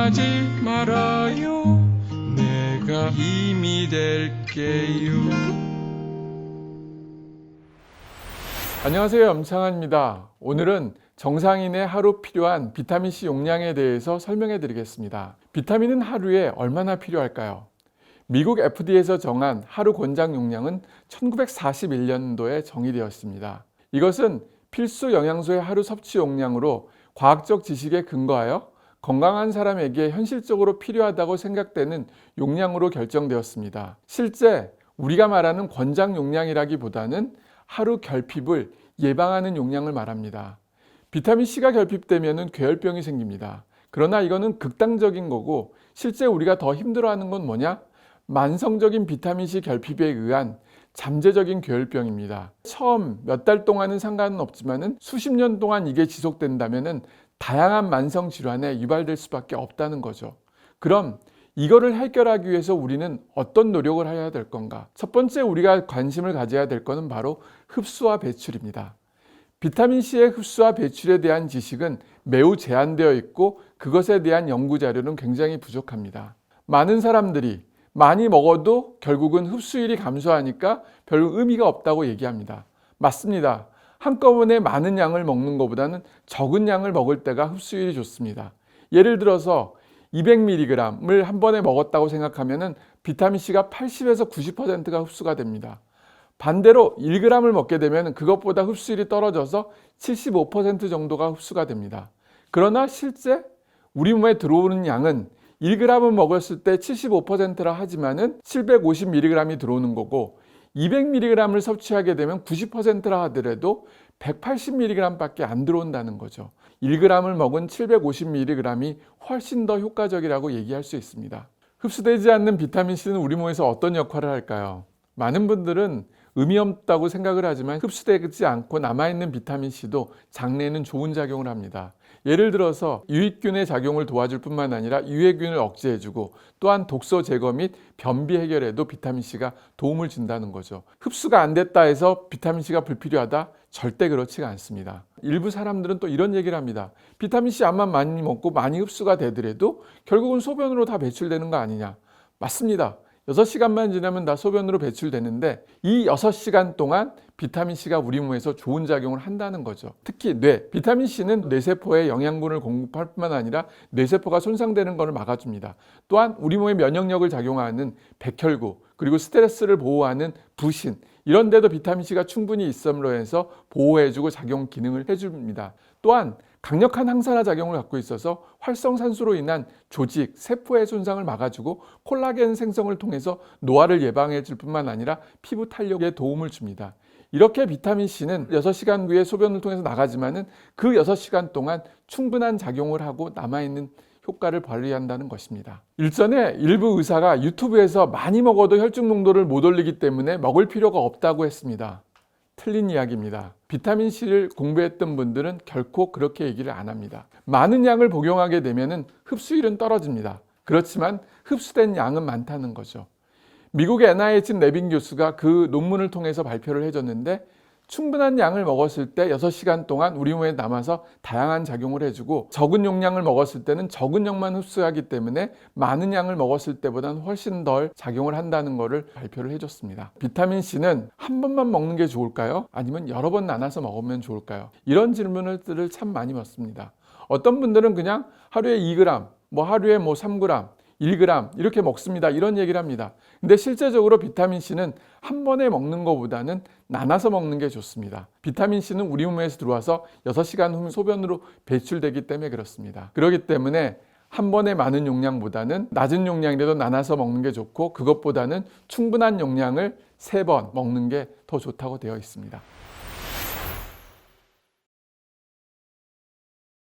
걱정하지 말아요. 내가 힘이 될게요. 안녕하세요, 염창환입니다. 오늘은 정상인의 하루 필요한 비타민C 용량에 대해서 설명해 드리겠습니다. 비타민은 하루에 얼마나 필요할까요? 미국 FDA에서 정한 하루 권장 용량은 1941년도에 정의되었습니다. 이것은 필수 영양소의 하루 섭취 용량으로 과학적 지식에 근거하여 건강한 사람에게 현실적으로 필요하다고 생각되는 용량으로 결정되었습니다. 실제 우리가 말하는 권장 용량이라기보다는 하루 결핍을 예방하는 용량을 말합니다. 비타민C가 결핍되면 괴혈병이 생깁니다. 그러나 이거는 극단적인 거고, 실제 우리가 더 힘들어하는 건 뭐냐? 만성적인 비타민C 결핍에 의한 잠재적인 괴혈병입니다. 처음 몇 달 동안은 상관은 없지만 수십 년 동안 이게 지속된다면 다양한 만성 질환에 유발될 수밖에 없다는 거죠. 그럼 이거를 해결하기 위해서 우리는 어떤 노력을 해야 될 건가? 첫 번째 우리가 관심을 가져야 될 것은 바로 흡수와 배출입니다. 비타민C의 흡수와 배출에 대한 지식은 매우 제한되어 있고 그것에 대한 연구 자료는 굉장히 부족합니다. 많은 사람들이 많이 먹어도 결국은 흡수율이 감소하니까 별 의미가 없다고 얘기합니다. 맞습니다. 한꺼번에 많은 양을 먹는 것보다는 적은 양을 먹을 때가 흡수율이 좋습니다. 예를 들어서 200mg을 한 번에 먹었다고 생각하면 비타민C가 80에서 90%가 흡수가 됩니다. 반대로 1g을 먹게 되면 그것보다 흡수율이 떨어져서 75% 정도가 흡수가 됩니다. 그러나 실제 우리 몸에 들어오는 양은 1g을 먹었을 때 75%라 하지만은 750mg이 들어오는 거고, 200mg을 섭취하게 되면 90%라 하더라도 180mg 밖에 안 들어온다는 거죠. 1g을 먹은 750mg이 훨씬 더 효과적이라고 얘기할 수 있습니다. 흡수되지 않는 비타민C는 우리 몸에서 어떤 역할을 할까요? 많은 분들은 의미 없다고 생각을 하지만 흡수되지 않고 남아있는 비타민C도 장내에는 좋은 작용을 합니다. 예를 들어서 유익균의 작용을 도와줄 뿐만 아니라 유해균을 억제해주고, 또한 독소 제거 및 변비 해결에도 비타민C가 도움을 준다는 거죠. 흡수가 안 됐다 해서 비타민C가 불필요하다? 절대 그렇지가 않습니다. 일부 사람들은 또 이런 얘기를 합니다. 비타민C 암만 많이 먹고 많이 흡수가 되더라도 결국은 소변으로 다 배출되는 거 아니냐? 맞습니다. 6시간만 지나면 다 소변으로 배출되는데 이 6시간 동안 비타민C가 우리 몸에서 좋은 작용을 한다는 거죠. 특히 뇌, 비타민C는 뇌세포에 영양분을 공급할 뿐만 아니라 뇌세포가 손상되는 것을 막아줍니다. 또한 우리 몸의 면역력을 작용하는 백혈구, 그리고 스트레스를 보호하는 부신, 이런 데도 비타민C가 충분히 있음으로 해서 보호해주고 작용 기능을 해줍니다. 또한 강력한 항산화 작용을 갖고 있어서 활성산소로 인한 조직, 세포의 손상을 막아주고 콜라겐 생성을 통해서 노화를 예방해 줄 뿐만 아니라 피부 탄력에 도움을 줍니다. 이렇게 비타민C는 6시간 후에 소변을 통해서 나가지만은 그 6시간 동안 충분한 작용을 하고 남아있는 효과를 발휘한다는 것입니다. 일전에 일부 의사가 유튜브에서 많이 먹어도 혈중 농도를 못 올리기 때문에 먹을 필요가 없다고 했습니다. 틀린 이야기입니다. 비타민C를 공부했던 분들은 결코 그렇게 얘기를 안 합니다. 많은 양을 복용하게 되면 흡수율은 떨어집니다. 그렇지만 흡수된 양은 많다는 거죠. 미국의 NIH 레빈 교수가 그 논문을 통해서 발표를 해줬는데, 충분한 양을 먹었을 때 6시간 동안 우리 몸에 남아서 다양한 작용을 해주고, 적은 용량을 먹었을 때는 적은 양만 흡수하기 때문에 많은 양을 먹었을 때보다는 훨씬 덜 작용을 한다는 것을 발표를 해줬습니다. 비타민C는 한 번만 먹는 게 좋을까요? 아니면 여러 번 나눠서 먹으면 좋을까요? 이런 질문들을 참 많이 받습니다. 어떤 분들은 그냥 하루에 2g, 하루에 3g, 1g 이렇게 먹습니다. 이런 얘기를 합니다. 근데 실제적으로 비타민C는 한 번에 먹는 것보다는 나눠서 먹는 게 좋습니다. 비타민C는 우리 몸에서 들어와서 6시간 후 소변으로 배출되기 때문에 그렇습니다. 그렇기 때문에 한 번에 많은 용량보다는 낮은 용량이라도 나눠서 먹는 게 좋고, 그것보다는 충분한 용량을 3번 먹는 게 더 좋다고 되어 있습니다.